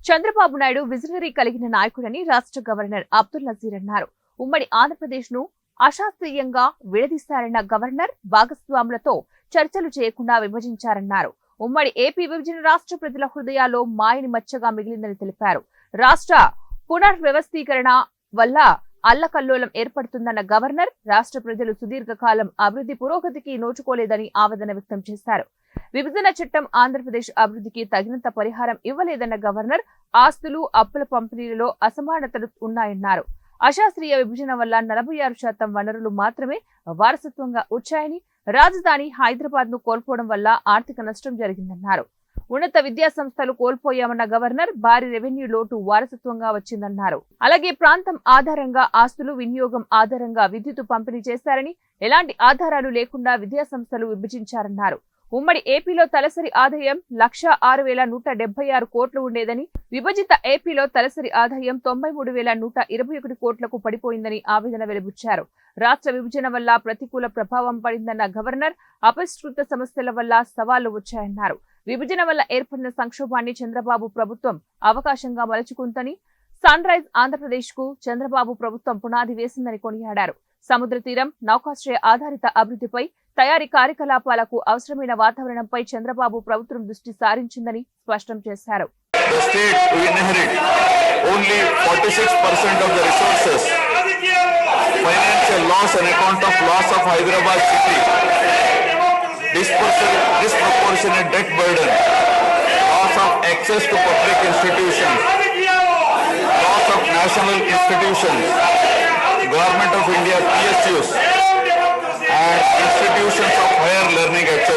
Chandrababu Naidu visionary కలిగిన నాయకుడని రాష్ట్ర governor Abdul Nazir అన్నారు. ఉమ్మడి ఆంధ్రప్రదేశ్ ను అశాస్త్రీయంగా విడదీశారన్న గవర్నర్ భాగస్వాములతో చర్చలు చేయకుండా విభజించారన్నారు. ఉమ్మడి ఏపీ విభజన రాష్ట్ర ప్రజల హృదయాల్లో మాయని మచ్చగా మిగిలిందని తెలిపారు. రాష్ట్ర పునర్వ్యవస్థీకరణ వల్ల అల్లకల్లోలం ఏర్పడుతుందన్న గవర్నర్ రాష్ట్ర ప్రజలు సుదీర్ఘకాలం అభివృద్ధి పురోగతికి నోచుకోలేదని ఆవేదన వ్యక్తం చేశారు. విభజన చట్టం ఆంధ్రప్రదేశ్ అభివృద్ధికి తగినంత పరిహారం ఇవ్వలేదన్న గవర్నర్ ఆస్తులు అప్పుల పంపిణీలలో అసమానతలు ఉన్నాయన్నారు. అశాస్త్రీయ విభజన వల్ల 46% వనరులు మాత్రమే వారసత్వంగా వచ్చాయని, రాజధాని హైదరాబాద్ ను కోల్పోవడం వల్ల ఆర్థిక నష్టం జరిగిందన్నారు. ఉన్నత విద్యా సంస్థలు కోల్పోయామన్న గవర్నర్ భారీ రెవెన్యూ లోటు వారసత్వంగా వచ్చిందన్నారు. అలాగే ప్రాంతం ఆధారంగా ఆస్తులు, వినియోగం ఆధారంగా విద్యుత్ పంపిణీ చేశారని, ఎలాంటి ఆధారాలు లేకుండా విద్యా సంస్థలు విభజించారన్నారు. ఉమ్మడి ఏపీలో తలసరి ఆదాయం 1,06,176 కోట్లు ఉండేదని, విభజిత ఏపీలో తలసరి ఆదాయం 93,121 కోట్లకు పడిపోయిందని ఆవేదన వెలిబుచ్చారు. రాష్ట్ర విభజన వల్ల ప్రతికూల ప్రభావం పడిందన్న గవర్నర్ అపరిష్కృత సమస్యల వల్ల సవాళ్లు వచ్చాయన్నారు. విభజన వల్ల ఏర్పడిన సంక్షోభాన్ని చంద్రబాబు ప్రభుత్వం అవకాశంగా మలుచుకుందని, సన్ రైజ్ ఆంధ్రప్రదేశ్ కు చంద్రబాబు ప్రభుత్వం పునాది వేసిందని కొనియాడారు. సముద్ర తీరం, నౌకాశ్రయ ఆధారిత అభివృద్ధిపై, తయారీ కార్యకలాపాలకు అవసరమైన వాతావరణంపై చంద్రబాబు ప్రభుత్వం దృష్టి సారించిందని స్పష్టం చేశారు. Disproportionate debt burden, loss of access to public institutions, loss of national institutions, Government of India PSUs and institutions of higher learning, etc.